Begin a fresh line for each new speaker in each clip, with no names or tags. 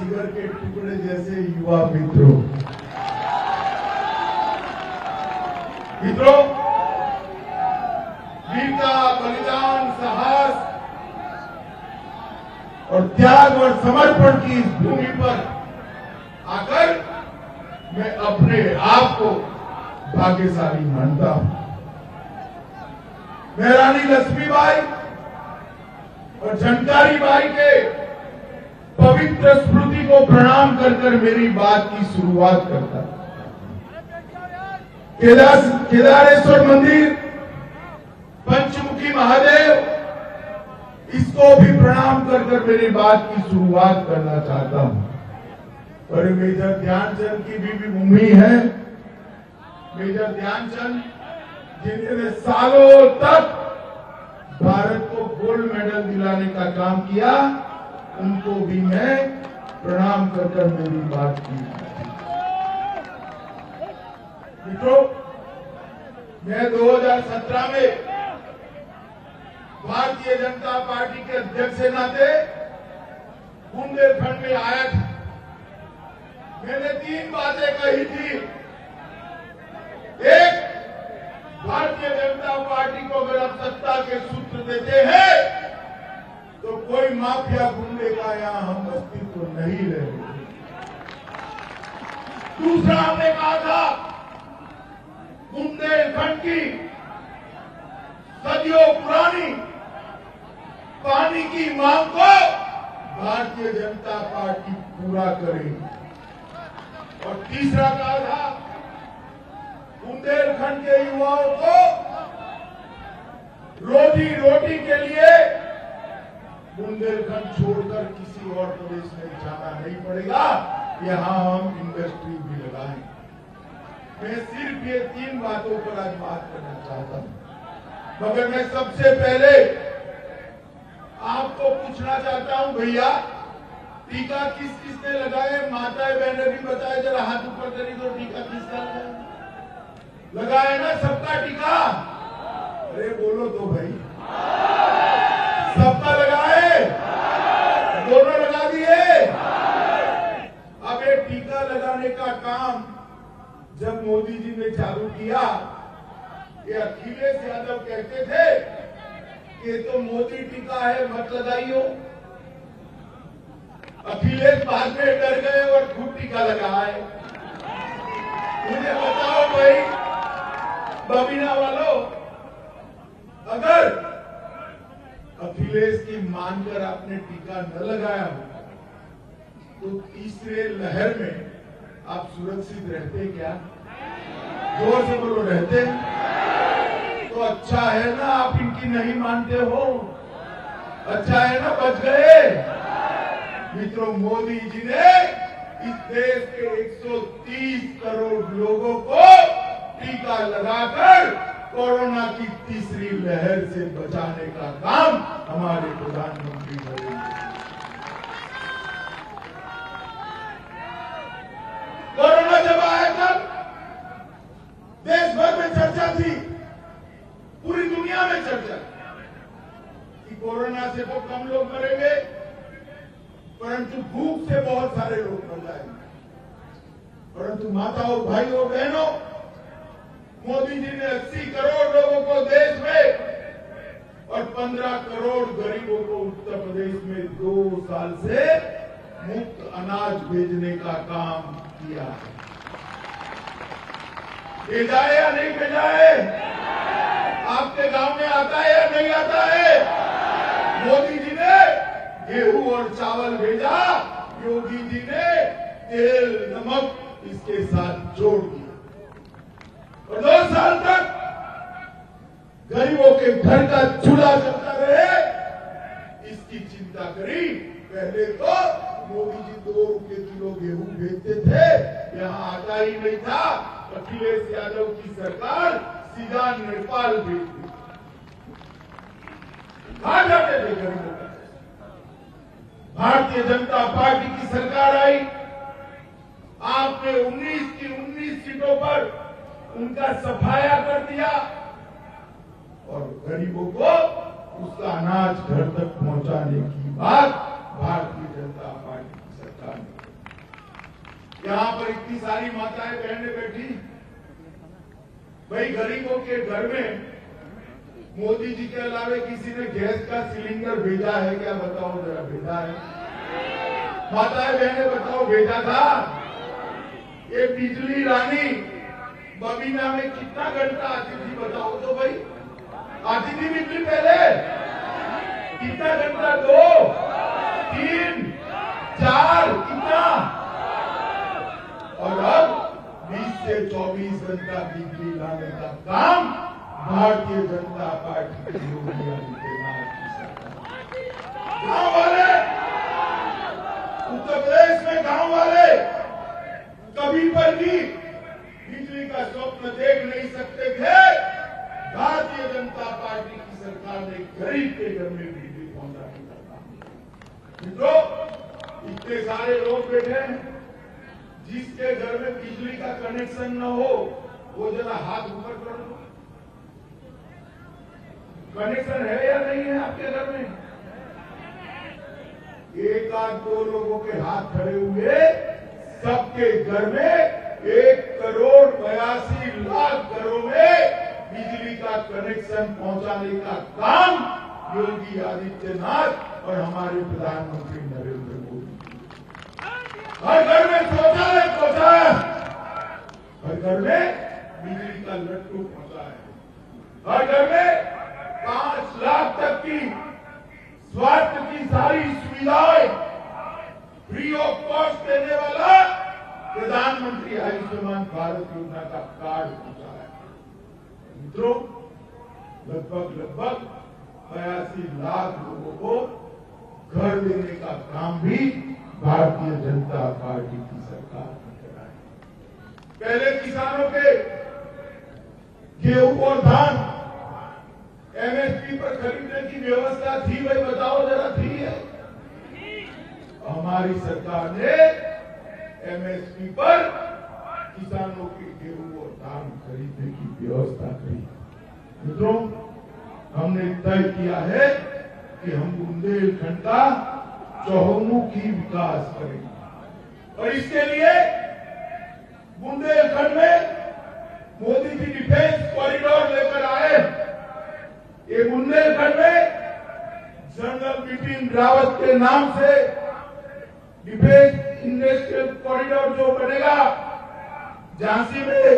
जिगर के टुकड़े जैसे युवा मित्रों, वीरता, बलिदान, साहस और त्याग और समर्पण की इस भूमि पर आकर मैं अपने आप को भाग्यशाली मानता हूं। मैं रानी लक्ष्मीबाई और झंकारी बाई के पवित्र स्मृति को प्रणाम कर कर मेरी बात की शुरुआत करता हूं। केदारेश्वर मंदिर, पंचमुखी महादेव, इसको भी प्रणाम कर कर मेरी बात की शुरुआत करना चाहता हूं। और मेजर ध्यानचंद की भी भूमि है। मेजर ध्यानचंद जिन्होंने सालों तक भारत को गोल्ड मेडल दिलाने का काम किया, उनको भी मैं प्रणाम कर कर मेरी बात की। मित्रों, मैं 2017 में भारतीय जनता पार्टी के अध्यक्ष के नाते बुंदेलखंड में आया था। मैंने 3 बातें कही थी। एक, भारतीय जनता पार्टी को अगर आप सत्ता के सूत्र देते हैं तो कोई माफिया गुंडे का यहां हम अस्तित्व नहीं रहेंगे। दूसरा, हमने कहा था बुंदेलखंड की सदियों पुरानी पानी की मांग को भारतीय जनता पार्टी पूरा करेगी। और तीसरा कहा था बुंदेलखंड के युवाओं को रोजी रोटी के लिए बुंदेलखंड छोड़कर किसी और प्रदेश में जाना नहीं पड़ेगा। यहां हम इंडस्ट्री भी लगाएंगे। मैं सिर्फ ये 3 बातों पर आज बात करना चाहता हूं, मगर मैं सबसे पहले आपको पूछना चाहता हूं, भैया टीका किस किसने लगाए? माताएं बहनें भी बताए, जरा हाथ ऊपर करी तो टीका किसका लगाए ना? सबका टीका? अरे बोलो तो भाई, सबका लगाए? दोनों लगा दिए? अब ये टीका लगाने का काम जब मोदी जी ने चालू किया, ये अखिलेश यादव कहते थे कि तो मोदी टीका है, मत लगाइयो। अखिलेश बाद में डर गए और खुद टीका लगाए। मुझे बताओ भाई बबीना वालों, अगर अखिलेश की मानकर आपने टीका न लगाया हो तो तीसरे लहर में आप सुरक्षित रहते क्या? जोर से बोलो, रहते? तो अच्छा है ना आप इनकी नहीं मानते हो, अच्छा है ना बच गए। मित्रों, मोदी जी ने इस देश के 130 करोड़ लोगों को टीका लगाकर कोरोना की तीसरी लहर से बचाने का काम हमारे प्रधानमंत्री करेंगे। कोरोना जब आया तब देश भर में चर्चा थी, पूरी दुनिया में चर्चा कि कोरोना से तो कम लोग मरेंगे, परंतु भूख से बहुत सारे लोग मर जाएंगे। परंतु माताओं, भाइयों, बहनों, मोदी जी ने 80 करोड़ लोगों को देश में और 15 करोड़ गरीबों को उत्तर प्रदेश में 2 साल से मुफ्त अनाज भेजने का काम किया। भेजा है या नहीं भेजा है? आपके गांव में आता है या नहीं आता है? मोदी जी ने गेहूं और चावल भेजा, योगी जी ने तेल नमक इसके साथ जोड़ दिया। और 2 साल तक गरीबों के घर का चूल्हा जलता रहे, इसकी चिंता करी। पहले तो मोदी जी 2 रुपये किलो गेहूं भेजते थे, यहां आता ही नहीं था। अखिलेश यादव की सरकार सीधा नेपाल भेजती। कहां जाते थे गरीबों का? भारतीय जनता पार्टी की सरकार आई, आपने 19 की 19 सीटों पर उनका सफाया कर दिया और गरीबों को उसका अनाज घर तक पहुंचाने की बात भारतीय जनता पार्टी की सरकार ने यहाँ पर इतनी सारी माताएं बहनें बैठी, भाई गरीबों के घर में मोदी जी के अलावे किसी ने गैस का सिलेंडर भेजा है क्या? बताओ जरा, भेजा है? माताएं बहनें बताओ, भेजा था? ये बिजली रानी बबीना में कितना घंटा आती थी बताओ तो भाई? आती थी बिजली पहले कितना घंटा? 2, 3, 4 कितना? और अब 20 से 24 घंटा बिजली लाने का काम भारतीय जनता पार्टी की योगी आदित्यनाथ की सरकार। गांव वाले, उत्तर प्रदेश में गांव वाले कभी पर भी बिजली का स्वप्न देख नहीं सकते थे। भारतीय जनता पार्टी की सरकार ने गरीब के घर में बिजली पहुंचाने का काम। मित्रों, इतने सारे लोग बैठे हैं, जिसके घर में बिजली का कनेक्शन न हो वो जरा हाथ ऊपर कर दो। कनेक्शन है या नहीं है आपके घर में? एक आध 2 लोगों के हाथ खड़े हुए, सबके घर में 1,82,00,000 घरों में बिजली का कनेक्शन पहुंचाने का काम योगी आदित्यनाथ और हमारे प्रधानमंत्री नरेंद्र मोदी। हर घर में शौचालय पहुंचा है, हर घर में बिजली का लट्टू पहुंचा है, हर घर में 5 लाख तक की स्वास्थ्य की सारी सुविधाएं फ्री ऑफ कॉस्ट देने वाला प्रधानमंत्री आयुष्मान भारत योजना का कार्ड पहुंचा है। मित्रों, लगभग 82 लाख लोगों को घर देने का काम भी भारतीय जनता पार्टी की सरकार ने करा है। पहले किसानों के गेहूं और धान एमएसपी पर खरीदने की व्यवस्था थी भाई? बताओ जरा, थी है? हमारी सरकार ने एमएसपी पर किसानों के गेहूं और धान खरीदने की व्यवस्था करी। मित्रों, हमने तय किया है कि हम बुंदेलखंड का चहुमुखी विकास करेंगे और इसके लिए बुंदेलखंड में मोदी जी डिफेंस कॉरिडोर लेकर आए। ये बुंदेलखंड में जनरल बिपिन रावत के नाम से डिफेंस इंडस्ट्रियल कॉरिडोर जो बनेगा, झांसी में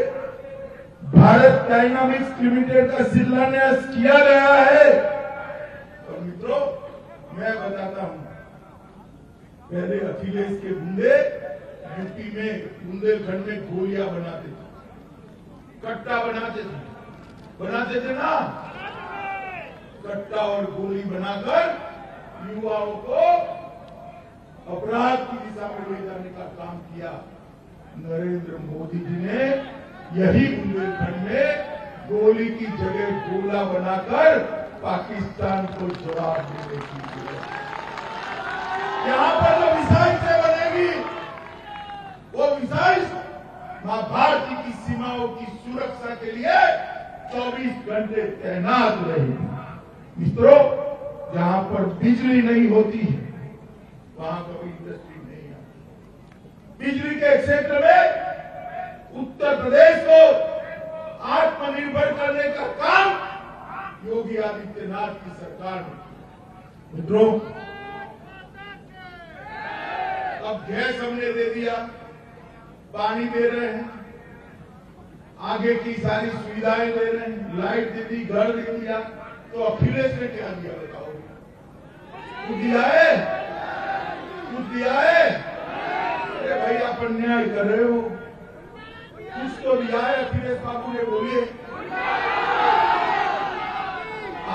भारत डायनामिक्स लिमिटेड का शिलान्यास किया गया है। और मित्रों, मैं बताता हूं, पहले अखिलेश के गुंडे यूपी में बुंदेलखंड में गोलियां बनाते थे, कट्टा बनाते थे ना, कट्टा और गोली बनाकर युवाओं को अपराध की दिशा में ले जाने का काम किया। नरेंद्र मोदी जी ने यही बुंदेलखंड में गोली की जगह गोला बनाकर पाकिस्तान को जवाब देने की जरूरत है। यहाँ पर जो मिसाइल से बनेगी वो मिसाइल मां भारती की सीमाओं की सुरक्षा के लिए 24 घंटे तैनात रहेगी। मित्रों, जहां पर बिजली नहीं होती है वहां कभी इंडस्ट्री नहीं आती। बिजली के क्षेत्र में उत्तर प्रदेश को आत्मनिर्भर करने का काम योगी आदित्यनाथ की सरकार ने। मित्रों, अब गैस हमने दे दिया, पानी दे रहे हैं, आगे की सारी सुविधाएं दे रहे हैं, लाइट दे दी, घर दे दिया, तो अखिलेश ने क्या दिया बताओ? कुछ दिया है? कुछ दिया है? अरे भाई, आप अन्याय कर रहे हो। कुछ तो दिया है अखिलेश बाबू ने, बोलिए।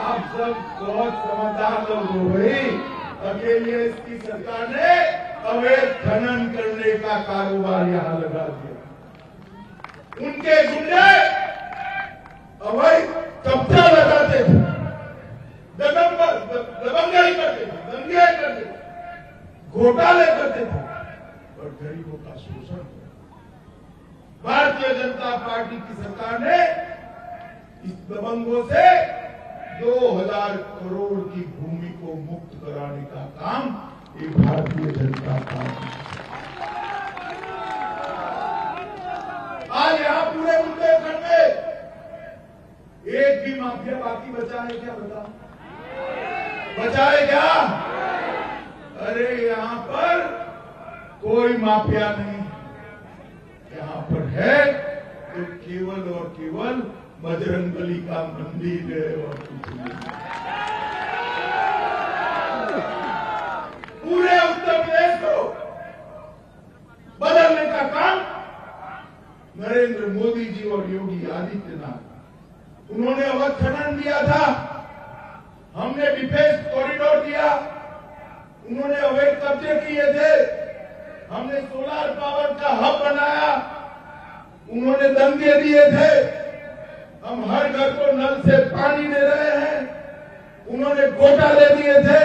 आप सब बहुत समझदार लोग हो भाई। अकेले इसकी सरकार ने अवैध खनन करने का कारोबार यहां लगा दिया। उनके गुंडे अवैध कब्जा लगाते थे, दबंगई करते थे, दंगे करते थे, घोटाले करते थे और गरीबों का शोषण। भारतीय जनता पार्टी की सरकार ने इस दबंगों से 2000 करोड़ की भूमि को मुक्त कराने का काम ये भारतीय जनता पार्टी। एक भी माफिया बाकी बचा है क्या? बता, बचा है क्या? अरे यहाँ पर कोई माफिया नहीं, यहाँ पर है तो केवल और केवल बजरंगबली का मंदिर है और कुछ नहीं। पूरे उत्तर प्रदेश को बदलने का काम नरेंद्र मोदी जी और योगी आदित्यनाथ, उन्होंने अवध खनन दिया था, हमने डिफेंस कॉरिडोर दिया, उन्होंने अवैध कब्जे किए थे, हमने सोलर पावर का हब बनाया, उन्होंने दंगे दिए थे, हम हर घर को नल से पानी दे रहे हैं, उन्होंने घोटाले दिए थे,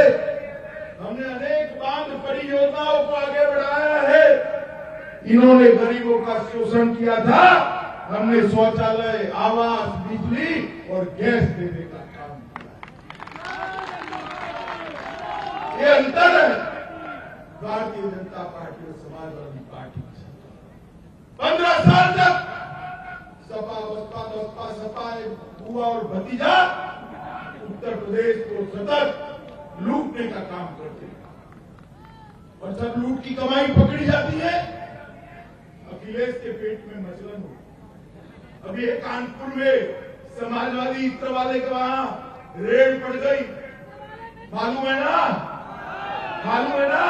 हमने अनेक बांध परियोजनाओं को आगे बढ़ाया है, इन्होंने गरीबों का शोषण किया था, हमने शौचालय, आवास, बिजली और गैस देने का काम किया। ये अंतर है भारतीय जनता पार्टी और समाजवादी पार्टी के साथ। 15 साल तक सपा बसपा बसपा सपा बुआ और भतीजा उत्तर प्रदेश को सतत लूटने का काम करते हैं, और जब लूट की कमाई पकड़ी जाती है, अखिलेश के पेट में मचलन हो। अभी एक कानपुर में समाजवादी इत्र वाले के वहां रेड पड़ गई, मालूम है ना? मालूम है ना?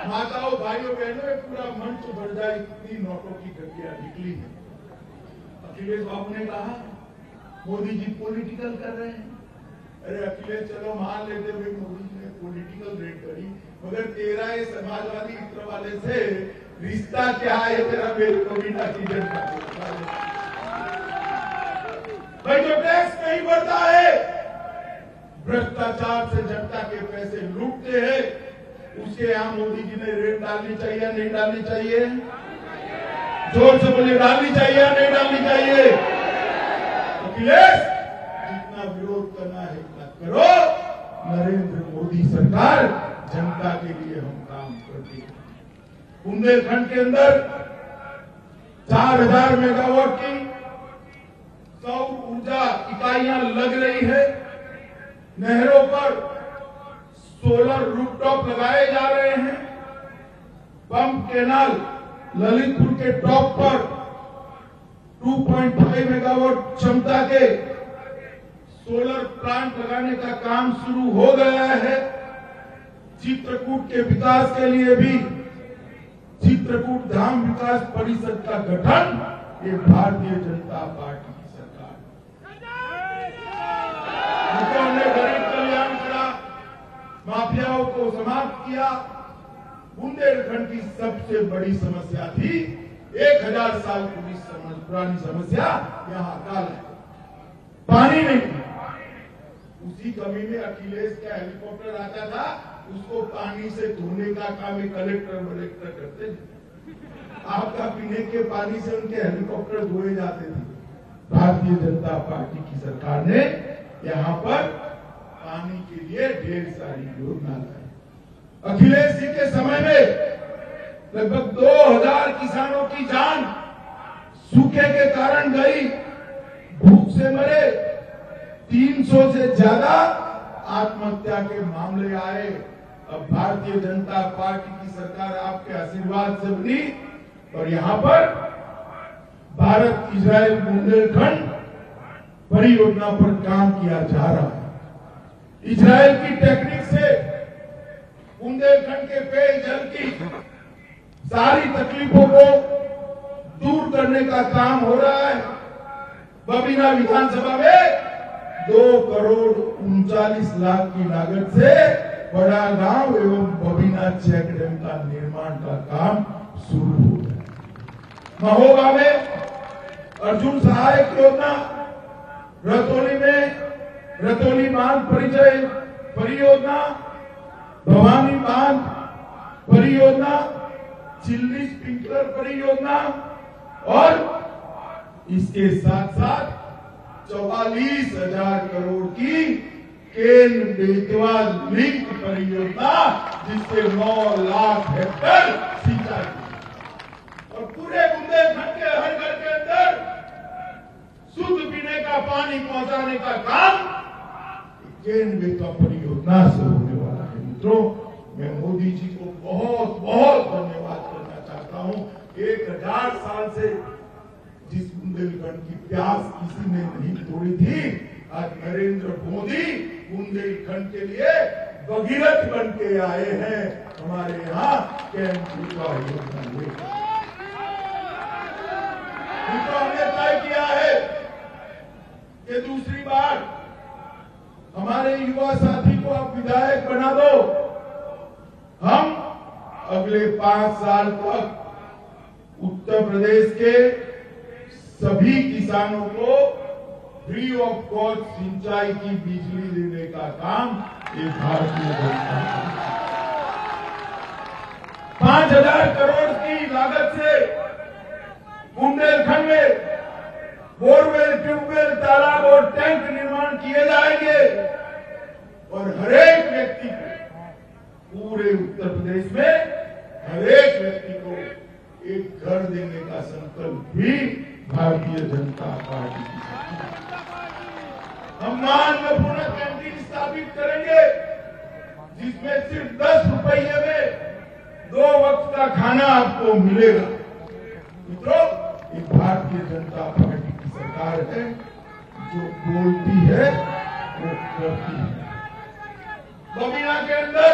माताओं भाइयों बहनों, पूरा मंच भर जाए, इतनी नोटों की गड्डियां निकली है। अखिलेश बाबू ने कहा मोदी जी पॉलिटिकल कर रहे हैं। अरे अखिलेश, चलो मान लेते हुए मोदी जी ने पॉलिटिकल रेड करी, मगर तेरा ये समाजवादी इत्र वाले से रिश्ता क्या है? तेरा मेरे को भी जनता भाई, जो टैक्स नहीं भरता है, भ्रष्टाचार से जनता के पैसे लूटते हैं, उसके यहां मोदी जी ने रेड डालनी चाहिए या नहीं डालनी चाहिए? जोर से बोलिए, डालनी चाहिए या नहीं डालनी चाहिए? अखिलेश, जितना विरोध करना है इतना करो। नरेंद्र मोदी सरकार जनता के लिए हम काम करती है। बुंदेलखंड के अंदर 4000 मेगावाट की सौर ऊर्जा इकाइयां लग रही है, नहरों पर सोलर रूफटॉप लगाए जा रहे हैं, पंप कैनाल ललितपुर के टॉप पर 2.5 मेगावाट क्षमता के सोलर प्लांट लगाने का काम शुरू हो गया है। चित्रकूट के विकास के लिए भी चित्रकूट धाम विकास परिषद का गठन ये भारतीय जनता पार्टी की सरकार। हमने गरीब कल्याण करा, माफियाओं को समाप्त किया। बुंदेलखंड की सबसे बड़ी समस्या थी 1000 साल पुरानी समस्या, यहाँ अकाल है, पानी नहीं। उसी कमी में अखिलेश का हेलीकॉप्टर आता था, उसको पानी से धोने का काम एक कलेक्टर वलेक्टर करते थे। आपका पीने के पानी से उनके हेलीकॉप्टर धोए जाते थे। भारतीय जनता पार्टी की सरकार ने यहाँ पर पानी के लिए ढेर सारी योजना लाई। अखिलेश जी के समय में लगभग 2000 किसानों की जान सूखे के कारण गई, भूख से मरे। 300 से ज्यादा आत्महत्या के मामले आए। अब भारतीय जनता पार्टी की सरकार आपके आशीर्वाद से बनी और यहाँ पर भारत इजराइल बुंदेलखंड परियोजना पर काम किया जा रहा है। इजराइल की टेक्निक से बुंदेलखंड के पेयजल की सारी तकलीफों को दूर करने का काम हो रहा है। बबीना विधानसभा में 2,39,00,000 की लागत से बड़ा गांव एवं बबीना चेक डैम का निर्माण का काम शुरू हो गया। महोबा में अर्जुन सहायक योजना, रतौली में रतौली बांध परियोजना, भवानी बांध परियोजना, चिल्ली स्प्रिंकलर परियोजना और इसके साथ साथ 44,000 करोड़ की केन बेतवा लिंक परियोजना, जिससे 9 लाख हेक्टेयर सिंचाई और पूरे बुंदेलखंड के हर घर के अंदर शुद्ध पीने का पानी पहुंचा कराने का काम केन बेतवा परियोजना से होने वाला है। मित्रों, मैं मोदी जी को बहुत बहुत धन्यवाद करना चाहता हूं। 1000 साल से जिस बुंदेलखंड की प्यास किसी ने नहीं तोड़ी थी, आज नरेंद्र मोदी बुंदेलखंड के लिए भगीरथ बन के आए हैं हमारे यहाँ कैंप का योगदान लेकर। हमने तय किया है कि दूसरी बार हमारे युवा साथी को आप विधायक बना दो, हम अगले 5 साल तक उत्तर प्रदेश के सभी किसानों को फ्री ऑफ कॉस्ट सिंचाई की बिजली देने का काम ये भारतीय जनता पार्टी 5,000 करोड़ की लागत से बुंदेलखंड में बोरवेल, ट्यूबवेल, तालाब और टैंक निर्माण किए जाएंगे और हरेक व्यक्ति को, पूरे उत्तर प्रदेश में हरेक व्यक्ति को एक घर देने का संकल्प भी भारतीय जनता पार्टी की है। हम महत्वपूर्ण कैंटीन स्थापित करेंगे जिसमें सिर्फ 10 रुपये में 2 वक्त का खाना आपको मिलेगा। मित्रों, ये भारतीय जनता पार्टी की सरकार है, जो बोलती है वो करती है। बबीना के अंदर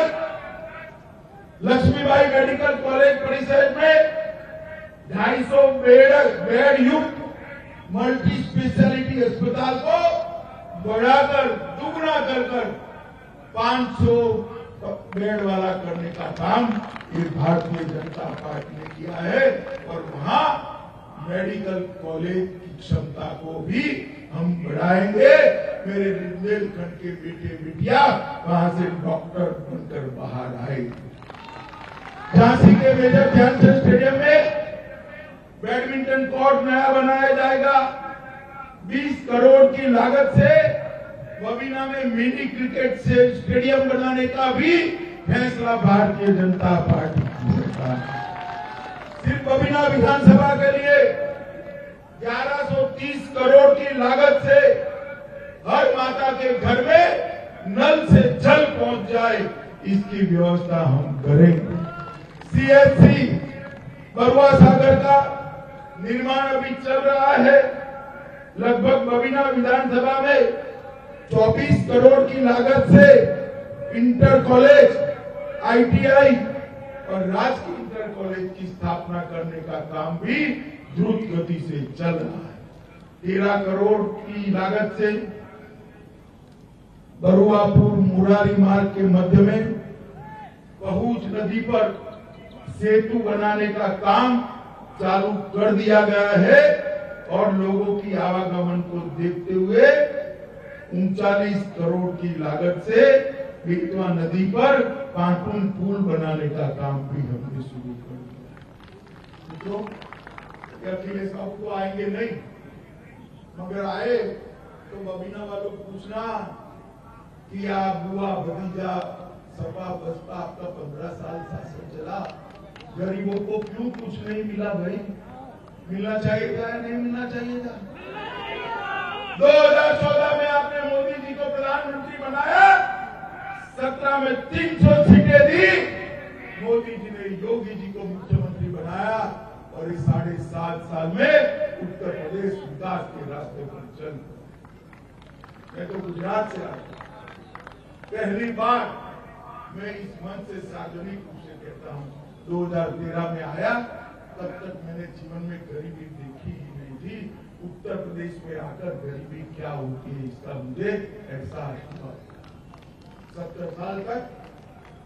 लक्ष्मीबाई मेडिकल कॉलेज परिसर में 250 बेड युक्त मल्टी स्पेशलिटी अस्पताल को बढ़ाकर दुगना कर 500 बेड वाला करने का काम ये भारतीय जनता पार्टी ने किया है और वहां मेडिकल कॉलेज की क्षमता को भी हम बढ़ाएंगे। मेरे बुंदेलखंड के बेटे बेटियां वहां से डॉक्टर बनकर बाहर आए। झांसी के मेजर ध्यानचंद स्टेडियम में बैडमिंटन कोर्ट नया बनाया जाएगा। 20 करोड़ की लागत से बबीना में मिनी क्रिकेट से स्टेडियम बनाने का भी फैसला भारतीय जनता पार्टी की सरकार। सिर्फ बबीना विधानसभा के लिए 1130 करोड़ की लागत से हर माता के घर में नल से जल पहुंच जाए, इसकी व्यवस्था हम करेंगे। सीएचसी बरुआ सागर का निर्माण अभी चल रहा है। लगभग बबीना विधानसभा में 24 करोड़ की लागत से इंटर कॉलेज, आईटीआई और राजकीय इंटर कॉलेज की स्थापना करने का काम भी द्रुत गति से चल रहा है। 13 करोड़ की लागत से बरुआपुर मुरारी मार्ग के मध्य में पहुंच नदी पर सेतु बनाने का काम चालू कर दिया गया है और लोगों की आवागमन को देखते हुए 39 करोड़ की लागत से बेतवा नदी पर पाटून पुल बनाने का काम भी हमने शुरू कर दिया। मित्रों, अखिलेश बाबू तो आएंगे नहीं, मगर आए तो बबीना वालों को पूछना कि आप बुआ भतीजा सपा बसपा आपका 15 साल शासन चला, गरीबों को क्यों कुछ नहीं मिला? भाई मिलना चाहिए था या नहीं मिलना चाहिए था? 2014 में आपने मोदी जी को प्रधानमंत्री बनाया, 17 में 300 सीटें दी। मोदी जी ने योगी जी को मुख्यमंत्री बनाया और इस 7.5 साल में उत्तर प्रदेश विकास के रास्ते पर चल। मैं तो गुजरात से आया, पहली बार मैं इस मंच से सार्वजनिक रूप से कहता हूं, 2013 में आया, तब तक मैंने जीवन में गरीबी देखी ही नहीं थी। उत्तर प्रदेश में आकर गरीबी क्या होती है इसका मुझे एहसास हुआ। 70 साल तक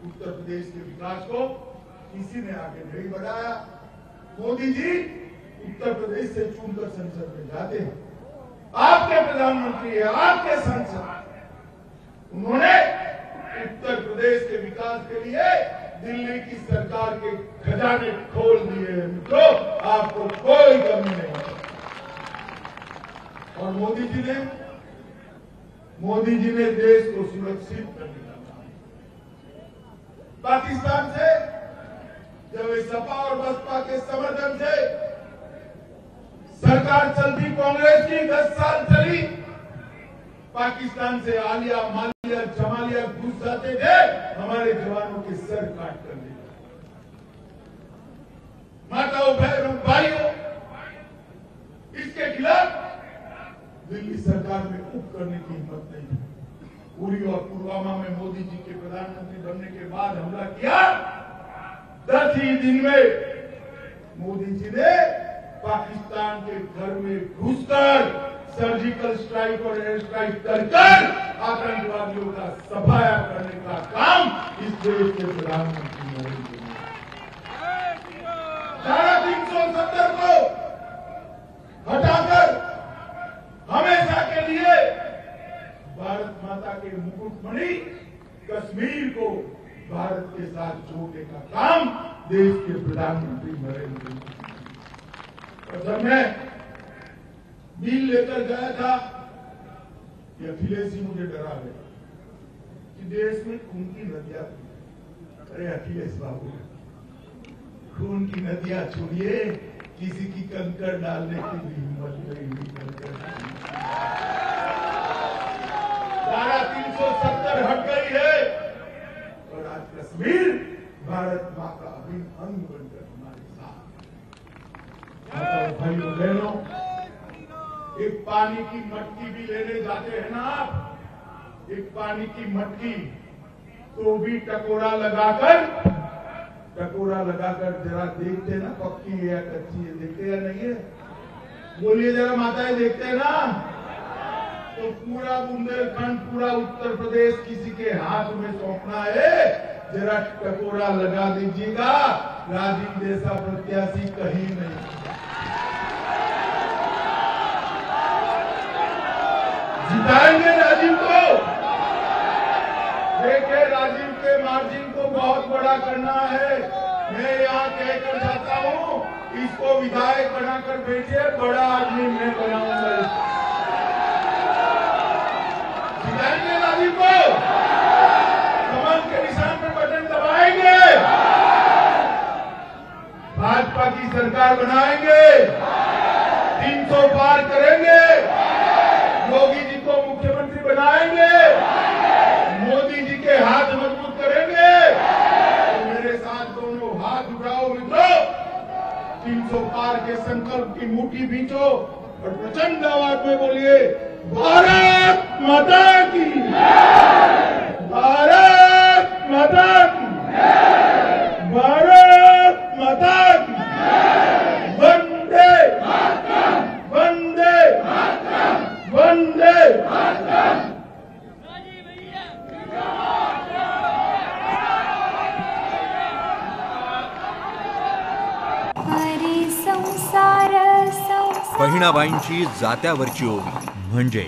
उत्तर प्रदेश के विकास को किसी ने आगे नहीं बढ़ाया। मोदी जी उत्तर प्रदेश से चुनकर संसद में जाते हैं, आपके प्रधानमंत्री है, आपके सांसद, उन्होंने उत्तर प्रदेश के विकास के लिए दिल्ली की सरकार के खजाने खोल दिए हैं। मित्रों, आपको कोई कमी नहीं है। और मोदी जी ने देश को सुरक्षित करने का काम। पाकिस्तान से जब सपा और बसपा के समर्थन से सरकार चलती, कांग्रेस की 10 साल चली, पाकिस्तान से आलिया मालिया जमालिया घुस जाते थे, हमारे जवानों के सर काट कर ले जाते। माताओं बहनों भाइयों, इसके खिलाफ दिल्ली सरकार में उप करने की हिम्मत नहीं है। उरी और पुलवामा में मोदी जी के प्रधानमंत्री बनने के बाद हमला किया, 10 ही दिन में मोदी जी ने पाकिस्तान के घर में घुसकर सर्जिकल स्ट्राइक और एयर स्ट्राइक कर आतंकवादियों का सफाया करने का काम इस देश के प्रधानमंत्री नरेंद्र मोदी। धारा 370 को हटाकर हमेशा के लिए भारत माता के मुकुटमणि कश्मीर को भारत के साथ जोड़ने का काम देश के प्रधानमंत्री नरेंद्र मोदी। और जब मैं बिल लेकर गया था, ये अखिलेश जी मुझे डरा गया कि देश में खून की नदियां, अरे अखिलेश बाबू, खून की नदियां छोड़िए, किसी की कंकड़ डालने की भी हिम्मत नहीं। धारा 370 हट गई है और आज कश्मीर भारत माँ का अभिन्न अंग बनकर हमारे साथ। भाइयों बहनों, एक पानी की मटकी भी लेने जाते हैं ना आप, एक पानी की मटकी, तो भी टकोरा लगाकर जरा देखते ना, पक्की है या कच्ची है, देखते या नहीं है? बोलिए जरा माताएं, देखते हैं ना? तो पूरा बुंदेलखंड, पूरा उत्तर प्रदेश किसी के हाथ में सौंपना है, जरा टकोरा लगा दीजिएगा, राजीव जैसा प्रत्याशी कहीं नहीं। जिताएंगे राजीव को। देखिए, राजीव के मार्जिन को बहुत बड़ा करना है। मैं यहाँ कहकर जाता हूँ, इसको विधायक बनाकर भेजिए, बड़ा आदमी मैं बनाऊंगा। जिताएंगे राजीव को, कमल के निशान पर बटन दबाएंगे, भाजपा की सरकार बनाएंगे, 300 पार करेंगे, योगी जी को मुख्यमंत्री बनाएंगे, मोदी जी के हाथ मजबूत करेंगे। तो मेरे साथ दोनों हाथ उठाओ मित्रों, 300 पार के संकल्प की मुट्ठी बींचो और प्रचंड आवाज में बोलिए, भारत माता की, भारत माता की, भारत माता की, वंदे वंदे वंदे।
बहिणाबाईंची जात्यावरची ओवी म्हणजे